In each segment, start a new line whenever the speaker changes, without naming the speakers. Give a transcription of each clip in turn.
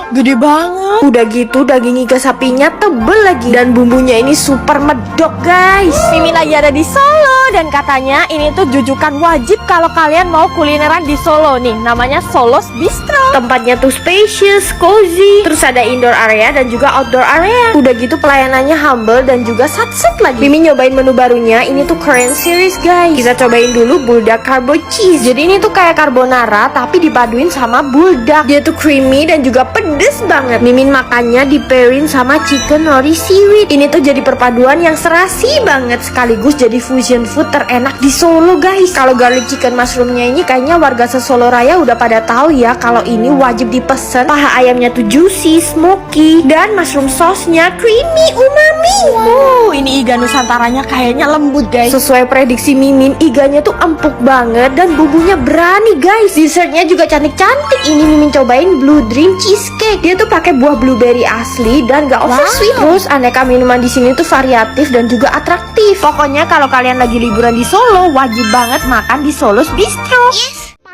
Gede banget.
Udah gitu daging iga sapinya tebel lagi. Dan bumbunya ini super medok guys.
Mimin lagi ada di Solo dan katanya ini tuh jujukan wajib kalau kalian mau kulineran di Solo nih. Namanya Solo's Bistro.
Tempatnya tuh spacious, cozy. Terus ada indoor area dan juga outdoor area. Udah gitu pelayanannya humble dan juga satset lagi. Mimin nyobain menu barunya. Ini tuh Korean series guys. Kita cobain dulu bulldog carbo cheese. Jadi ini tuh kayak carbonara tapi dipaduin sama bulldog. Dia tuh creamy dan juga pedes banget. Mimin makannya di pairing sama chicken nori seaweed. Ini tuh jadi perpaduan yang serasi banget, sekaligus jadi fusion food terenak di Solo guys. Kalau garlic chicken mushroomnya ini kayaknya warga se-Solo Raya udah pada tahu ya kalau ini wajib dipesen. Paha ayamnya tuh juicy, smoky, dan mushroom sauce-nya creamy, umami.
Ini iga nusantaranya kayaknya lembut guys.
Sesuai prediksi Mimin, iganya tuh empuk banget dan bumbunya berani guys. Dessertnya juga cantik-cantik. Ini Mimin cobain Blue Dream Cheesecake. Dia tuh pakai buah blueberry asli dan gak over sweet. Terus aneka minuman di sini tuh variatif dan juga atraktif.
Pokoknya kalau kalian lagi liburan di Solo, wajib banget makan di Solo's Bistro.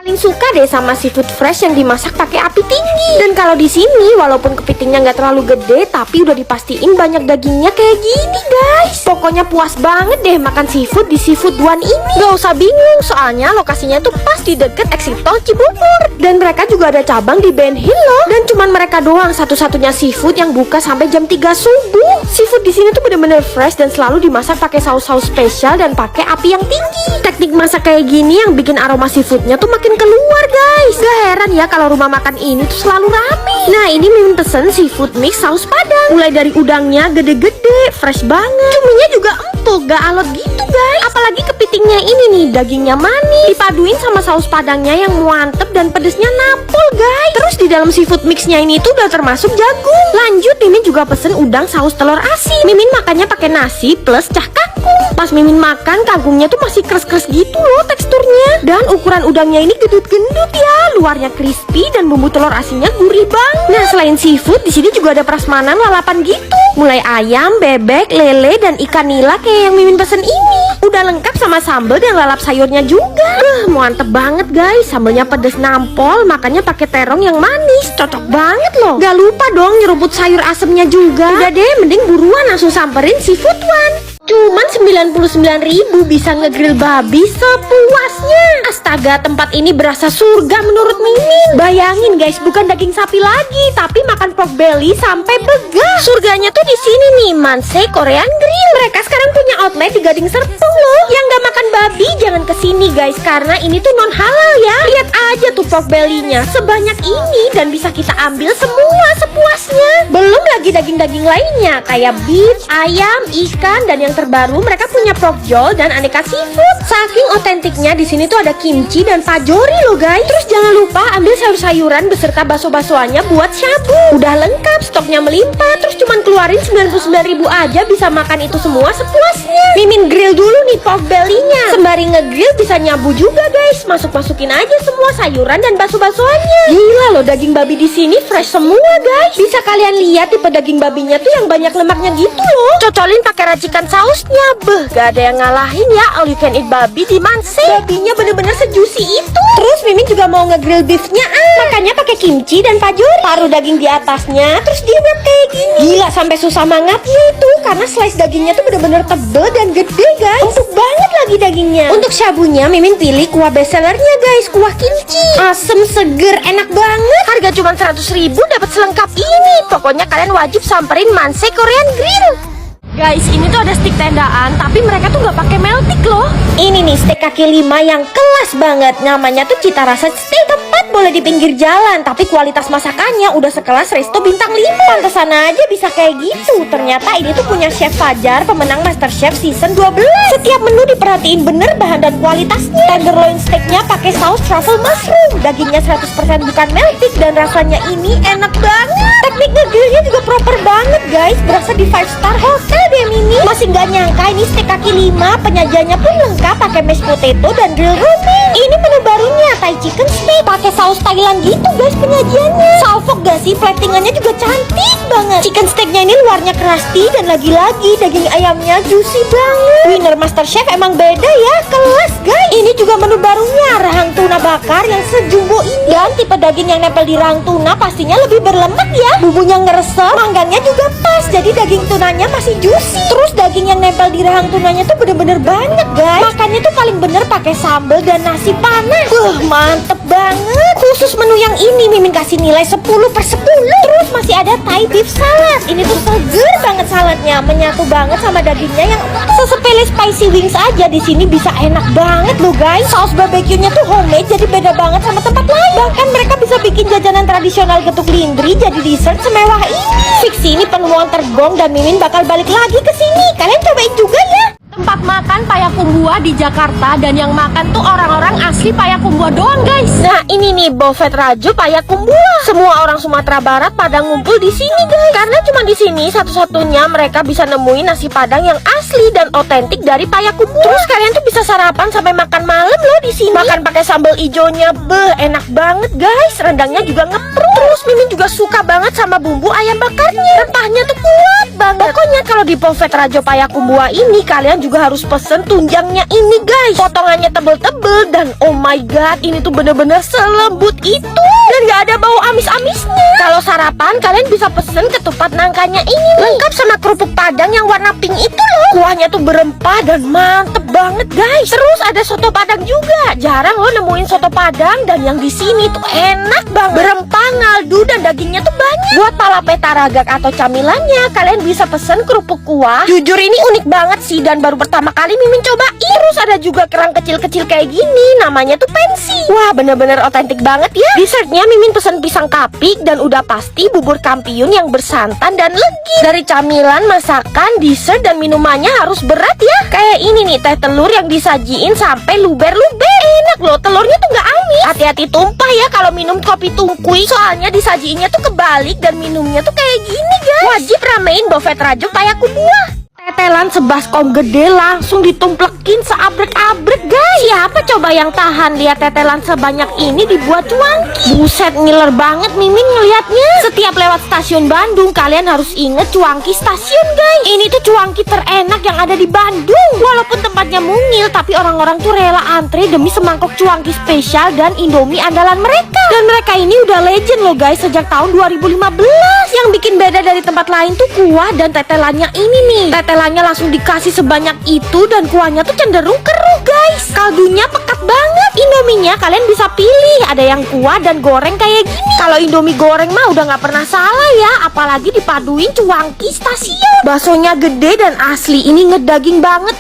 Paling suka deh sama seafood fresh yang dimasak pakai api tinggi. Dan kalau di sini walaupun kepitingnya nggak terlalu gede, tapi udah dipastiin banyak dagingnya kayak gini guys. Pokoknya puas banget deh makan seafood di Seafood One ini. Gak usah bingung, soalnya lokasinya tuh pas di deket exit tol Cibubur. Dan mereka juga ada cabang di Ben Hill loh. Dan cuman mereka doang satu-satunya seafood yang buka sampai jam 3 subuh. Seafood di sini tuh bener-bener fresh dan selalu dimasak pakai saus-saus spesial dan pakai api yang tinggi. Teknik masak kayak gini yang bikin aroma seafoodnya tuh makin keluar guys. Gak heran ya kalau rumah makan ini tuh selalu rame. Nah ini Mimin pesen seafood mix saus padang. Mulai dari udangnya gede-gede, fresh banget. Cuminya juga empuk, gak alot gitu guys. Apalagi kepitingnya ini nih, dagingnya manis, dipaduin sama saus padangnya yang mantep dan pedesnya nampol guys. Terus di dalam seafood mixnya ini tuh udah termasuk jagung. Lanjut Mimin juga pesen udang saus telur asin. Mimin makannya pakai nasi plus cah kangkung. Pas Mimin makan, kangkungnya tuh masih keras-keras gitu loh teksturnya. Dan ukuran udangnya ini gendut-gendut ya, luarnya crispy dan bumbu telur asinnya gurih banget. Nah selain seafood, di sini juga ada prasmanan lalapan gitu. Mulai ayam, bebek, lele, dan ikan nila kayak yang Mimin pesen ini. Udah lengkap sama sambal dan lalap sayurnya juga. Mantep banget guys, sambelnya pedes nampol, makannya pakai terong yang manis, cocok banget loh. Gak lupa dong nyeruput sayur asemnya juga. Udah deh, mending buruan langsung samperin Seafood One. Cuman 99.000 bisa ngegrill babi sepuasnya. Astaga, tempat ini berasa surga menurut Mimin. Bayangin guys, bukan daging sapi lagi, tapi makan pork belly sampai begah. Surganya tuh di sini nih, Manse Korean Grill. Mereka sekarang punya outlet di Gading Serpong loh. Yang gak makan babi jangan kesini guys, karena ini tuh non halal ya. Lihat aja tuh pork belly-nya, sebanyak ini dan bisa kita ambil semua sepuasnya. Belum lagi daging-daging lainnya kayak beef, ayam, ikan, dan yang terbaru mereka punya pork jol dan aneka seafood. Saking otentiknya di sini tuh ada kimchi dan pajori loh guys. Terus jangan lupa ambil sayur-sayuran beserta bakso-baksoannya buat shabu. Udah lengkap, stoknya melimpah. Terus cuman keluarin 99.000 aja bisa makan itu semua sepuasnya. Mimin grill dulu nih pork belly-nya. Sembari ngegrill bisa nyabu juga guys. Masuk-masukin aja semua sayuran dan bakso-baksoannya. Gila loh, daging babi di sini fresh semua guys. Bisa kalian lihat tipe daging babinya tuh yang banyak lemaknya gitu loh. Cocolin pakai racikan sausnya, gak ada yang ngalahin ya all you can eat babi di Manse. Babinya bener-bener sejuicy itu. Terus Mimin juga mau ngegrill beefnya, makanya pakai kimchi dan pajori. Taruh daging di atasnya, terus di wrap kayak gini. Gila, sampai susah mangatnya itu karena slice dagingnya tuh bener-bener tebel dan gede guys. Empuk banget lagi dagingnya. Untuk shabunya Mimin pilih kuah bestsellernya guys, kuah kimchi. Asem, seger, enak banget. Harga cuma 100.000 dapat selengkap ini. Pokoknya kalian wajib samperin Manse Korean Grill.
Guys, ini tuh ada stick tendaan, tapi mereka tuh nggak pakai meltik loh.
Ini nih steak kaki 5 yang kelas banget. Namanya tuh cita rasa steak, tepat boleh di pinggir jalan, tapi kualitas masakannya udah sekelas resto bintang 5. Pantesan aja bisa kayak gitu. Ternyata ini tuh punya Chef Fajar, pemenang MasterChef season 12. Setiap menu diperhatiin bener bahan dan kualitasnya. Tenderloin steaknya pakai saus truffle mushroom. Dagingnya 100% bukan meltik dan rasanya ini enak banget. Teknik ngegrillnya juga proper banget guys. Berasa di 5 star hotel deh Mini. Masih gak nyangka ini steak kaki 5. Penyajiannya pun lengkap pakai mashed potato dan grill romaine. Ini menu barunya Thai chicken steak pakai saus Thailand gitu guys penyajiannya. Salfok gak nasi, platingannya juga cantik banget. Chicken steaknya ini luarnya crusty dan lagi-lagi daging ayamnya juicy banget. Winner MasterChef emang beda ya, kelas guys. Ini juga menu barunya, rahang tuna bakar yang sejumbo ini. Dan tipe daging yang nempel di rahang tuna pastinya lebih berlemak ya. Bumbunya ngeresep, manggangnya juga pas, jadi daging tunanya masih juicy. Terus daging yang nempel di rahang tunanya tuh bener-bener banyak guys. Makannya tuh paling bener pakai sambal dan nasi panas. Mantep banget. Khusus menu yang ini Mimin kasih nilai 10/10. Terus masih ada Thai beef salad. Ini tuh seger banget saladnya, menyatu banget sama dagingnya yang sesepele spicy wings aja di sini bisa enak banget loh guys. Saus barbeque-nya tuh homemade, jadi beda banget sama tempat lain. Bahkan mereka bisa bikin jajanan tradisional getuk lindri jadi dessert semewah ini. Fix ini penemuan tergong dan Mimin bakal balik lagi ke sini. Kalian cobain juga ya.
Tempat makan Payakumbuh di Jakarta, dan yang makan tuh orang-orang asli Payakumbuh doang guys.
Nah ini nih Buffet Rajo Payakumbuh. Semua orang Sumatera Barat pada ngumpul di sini guys. Karena cuma di sini satu-satunya mereka bisa nemuin nasi padang yang asli dan otentik dari Payakumbuh. Terus kalian tuh bisa sarapan sampai makan malam loh di sini. Makan pakai sambal ijonya, enak banget guys. Rendangnya juga ngeprut. Terus Mimin juga suka banget sama bumbu ayam bakarnya. Rempahnya tuh kuat banget. Pokoknya kalau di Buffet Rajo Payakumbuh ini kalian juga harus pesen tunjangnya ini guys. Potongannya tebel-tebel dan oh my god, ini tuh bener-bener selembut itu dan gak ada bau amis-amisnya. Kalau sarapan kalian bisa pesen ketupat nangkanya ini nih, lengkap sama kerupuk padang yang warna pink itu loh. Kuahnya tuh berempah dan mantep banget guys. Terus ada soto padang juga. Jarang lo nemuin soto padang dan yang di sini tuh enak banget. Berempah, ngaldu dan dagingnya tuh banyak. Buat palape taragak atau camilannya kalian bisa pesen kerupuk kuah. Jujur ini unik banget sih dan baru pertama kali Mimin cobain. Terus ada juga kerang kecil-kecil kayak gini, namanya tuh pensi. Wah bener-bener otentik banget ya. Dessertnya Mimin pesen pisang kapik dan udah pasti bubur kampiun yang bersantan dan legit. Dari camilan, masakan, dessert dan minumannya harus berat ya. Kayak ini nih teh telur yang disajiin sampai luber-luber. Enak loh, telurnya tuh gak amis. Hati-hati tumpah ya kalau minum kopi tungkui, soalnya disajiinnya tuh kebalik dan minumnya tuh kayak gini guys. Wajib ramein Buffet Rajo Payakumbuh. Tetelan sebaskom gede langsung ditumplekin seabrek-abrek guys. Siapa coba yang tahan lihat tetelan sebanyak ini dibuat cuangki? Buset, ngiler banget Mimin ngeliatnya. Setiap lewat stasiun Bandung kalian harus inget cuangki stasiun guys. Ini tuh cuangki terenak yang ada di Bandung. Walaupun tempatnya mungil, tapi orang-orang tuh rela antre demi semangkok cuangki spesial dan Indomie andalan mereka. Dan mereka ini udah legend loh guys sejak tahun 2015. Yang bikin beda dari tempat lain tuh kuah dan tetelannya ini nih. Tetelannya langsung dikasih sebanyak itu dan kuahnya tuh cenderung keruh guys. Kaldunya pekat banget. Indominya kalian bisa pilih, ada yang kuah dan goreng kayak gini. Kalau Indomie goreng mah udah gak pernah salah ya, apalagi dipaduin cuangki stasiun. Baksonya gede dan asli, ini ngedaging banget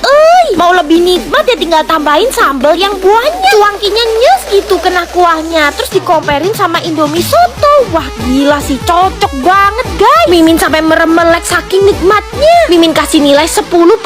Mau lebih nikmat ya tinggal tambahin sambal yang buahnya. Cuangkinya nyes gitu kena kuahnya, terus dikomperin sama Indomie soto. Wah gila sih, cocok banget guys. Mimin sampai merem-melek saking nikmatnya. Mimin kasih nilai 10/10.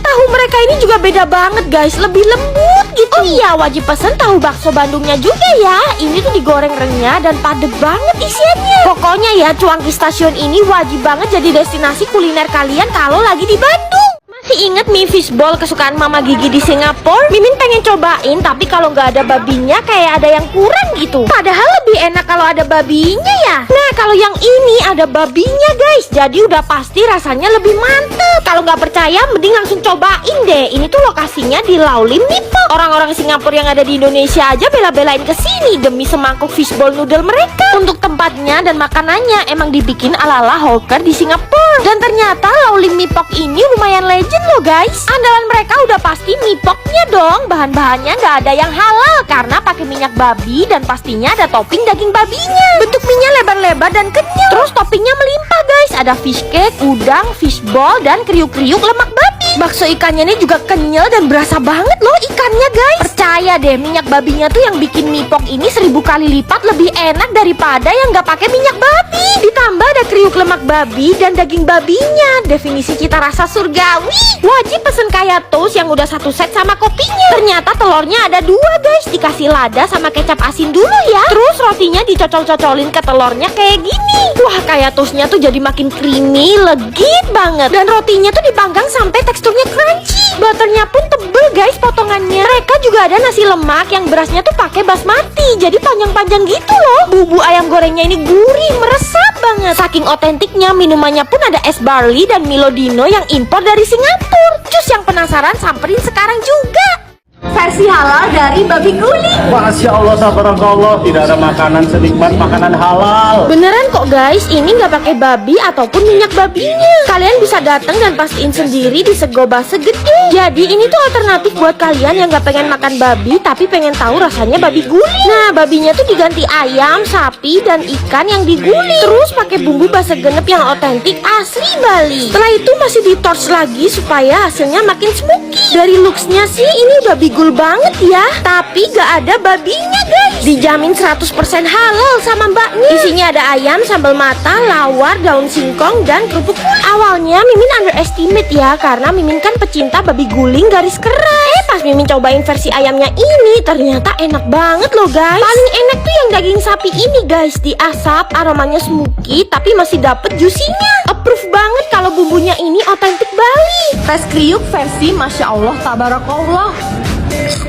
Tahu mereka ini juga beda banget guys, lebih lembut gitu. Oh iya, wajib pesen tahu bakso Bandungnya juga ya. Ini tuh digoreng renyah dan padet banget isiannya. Pokoknya ya, cuangki stasiun ini wajib banget jadi destinasi kuliner kalian kalau lagi di Bandung. Masih inget mie fishball kesukaan Mama Gigi di Singapura? Mimin pengen cobain, tapi kalau nggak ada babinya kayak ada yang kurang gitu. Padahal lebih enak kalau ada babinya ya. Nah kalau yang ini ada babinya guys, jadi udah pasti rasanya lebih mantep. Kalau nggak percaya mending langsung cobain deh. Ini tuh lokasinya di Lau Lim Nipok. Orang-orang Singapura yang ada di Indonesia aja bela-belain kesini demi semangkuk fishball noodle mereka. Untuk tempatnya dan makanannya emang dibikin ala-ala hawker di Singapura. Dan ternyata Lau Lim Nipok ini lumayan legend loh guys. Andalan mereka udah pasti mipoknya dong. Bahan-bahannya nggak ada yang halal karena pakai minyak babi dan pastinya ada topping daging babinya. Bentuk mie-nya lebar-lebar dan kenyal. Terus toppingnya melimpah guys. Ada fish cake, udang, fishball dan kriuk-kriuk lemak babi. Bakso ikannya ini juga kenyal dan berasa banget loh ikannya guys. Percaya deh, minyak babinya tuh yang bikin mipok ini 1000 kali lipat lebih enak daripada yang nggak pakai minyak babi. Ditambah ada kriuk lemak babi dan daging babinya. Definisi cita rasa surgawi. Wajib pesen kaya toast yang udah satu set sama kopinya. Ternyata telurnya ada 2 guys. Dikasih lada sama kecap asin dulu ya. Terus rotinya dicocol-cocolin ke telurnya kayak gini. Wah, kaya toastnya tuh jadi makin creamy, legit banget. Dan rotinya tuh dipanggang sampai teksturnya teksturnya crunchy. Butternya pun tebel guys potongannya. Mereka juga ada nasi lemak yang berasnya tuh pakai basmati, jadi panjang-panjang gitu loh. Bumbu ayam gorengnya ini gurih, meresap banget. Saking otentiknya, minumannya pun ada es barley dan Milo Dino yang impor dari Singapura. Cus yang penasaran samperin sekarang juga.
Versi halal dari babi guling.
Masya Allah, tabarakallah, tidak ada makanan senikmat makanan halal.
Beneran kok guys, ini nggak pakai babi ataupun minyak babinya. Kalian bisa datang dan pastiin sendiri di Sego Base Gede. Jadi ini tuh alternatif buat kalian yang nggak pengen makan babi tapi pengen tahu rasanya babi guling. Nah, babinya tuh diganti ayam, sapi, dan ikan yang diguling. Terus pakai bumbu base genep yang otentik asli Bali. Setelah itu masih di torch lagi supaya hasilnya makin smoky. Dari looksnya sih ini babi gul banget ya, tapi gak ada babinya guys. Dijamin 100% halal sama mbaknya. Isinya ada ayam, sambal mata, lawar, daun singkong, dan kerupuk kulit. Awalnya Mimin underestimate ya, karena Mimin kan pecinta babi guling garis keras. Pas Mimin cobain versi ayamnya ini, ternyata enak banget loh guys. Paling enak tuh yang daging sapi ini guys, diasap, aromanya smoky, tapi masih dapet juicy-nya. Approve banget kalau bumbunya ini otentik Bali.
Tes kriuk versi Masya Allah tabarakallah.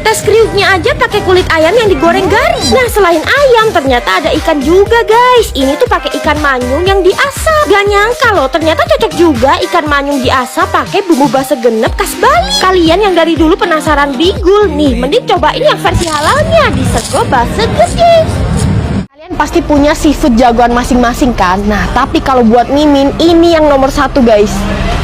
Tes kriuknya aja pakai kulit ayam yang digoreng garing. Nah, selain ayam ternyata ada ikan juga guys. Ini tuh pakai ikan manyung yang diasap. Gak nyangka loh, ternyata cocok juga ikan manyung diasap pakai bumbu base genep khas Bali. Kalian yang dari dulu penasaran bigul nih, mending cobain yang versi halalnya di Sego Base Gede. Kalian pasti punya seafood jagoan masing-masing kan? Nah, tapi kalau buat Mimin, ini yang nomor 1 guys.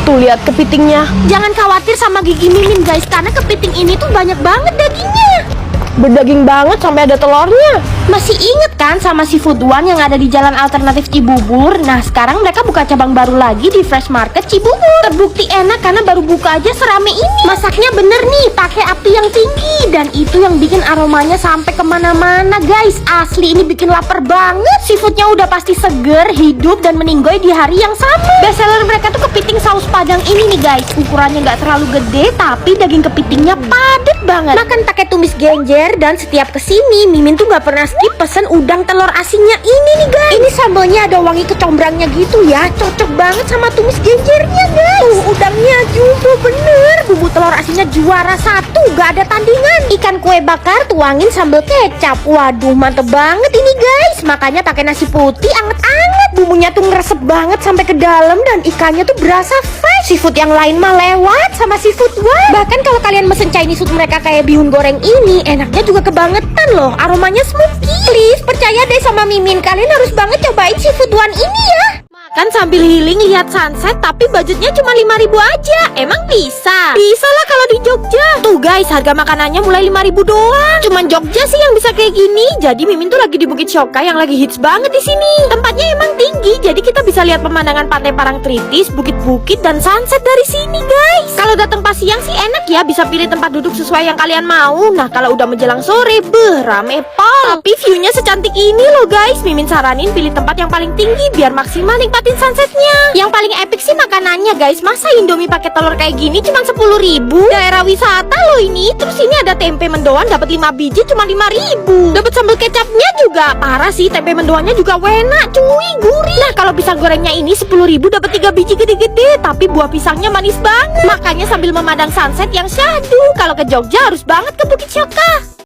Tuh lihat kepitingnya. Jangan khawatir sama gigi Mimin guys, karena kepiting ini tuh banyak banget dagingnya. Berdaging banget sampai ada telurnya. Masih inget kan sama Seafood One yang ada di Jalan Alternatif Cibubur? Nah, sekarang mereka buka cabang baru lagi di Fresh Market Cibubur. Terbukti enak karena baru buka aja serame ini. Masaknya bener nih, pakai api yang tinggi. Dan itu yang bikin aromanya sampai kemana-mana guys. Asli ini bikin lapar banget. Seafoodnya udah pasti seger, hidup, dan meninggoy di hari yang sama. Best seller mereka tuh kepiting saus padang ini nih guys. Ukurannya nggak terlalu gede, tapi daging kepitingnya padet banget. Makan pakai tumis genjer. Dan setiap kesini Mimin tuh gak pernah skip pesen udang telur asinnya ini nih guys. Ini sambalnya ada wangi kecombrangnya gitu ya, cocok banget sama tumis genjernya guys. Tuh udangnya jumbo bener. Bumbu telur asinnya juara 1, gak ada tandingan. Ikan kue bakar tuangin sambal kecap. Waduh mantep banget ini guys. Makanya pakai nasi putih anget-anget. Bumbunya tuh ngeresep banget sampai ke dalam dan ikannya tuh berasa fresh. Seafood yang lain mah lewat sama Seafood One. Bahkan kalau kalian mesen Chinese food mereka kayak bihun goreng ini, enaknya juga kebangetan loh, aromanya smoky. Please percaya deh sama Mimin, kalian harus banget cobain Seafood One ini ya. Makan sambil healing lihat sunset tapi budgetnya cuma 5.000 aja. Emang bisa? Bisa lah kalau di Jogja. Tuh guys, harga makanannya mulai 5.000 doang. Cuman Jogja sih yang bisa kayak gini. Jadi Mimin tuh lagi di Bukit Syoka yang lagi hits banget di sini. Tempatnya emang tinggi, jadi kita bisa lihat pemandangan Pantai Parangtritis, bukit-bukit, dan sunset dari sini guys. Kalau datang pas siang sih enak ya, bisa pilih tempat duduk sesuai yang kalian mau. Nah kalau udah menjelang sore, rame pol. Tapi view-nya secantik ini loh guys. Mimin saranin pilih tempat yang paling tinggi biar maksimal nikmatin sunsetnya. Yang paling epic sih makanannya guys. Masa Indomie pakai telur kayak gini cuma 10.000? Daerah wisata loh ini. Terus ini ada tempe mendoan dapat 5 biji cuma 5.000. Dapat sambal kecapnya juga parah sih. Tempe mendoannya juga enak cuy, gurih. Nah kalau pisang gorengnya ini 10.000 dapat 3 biji gede-gede, tapi buah pisangnya manis banget. Makanya sambil memandang sunset yang syahdu, kalau ke Jogja harus banget ke Bukit Syoka.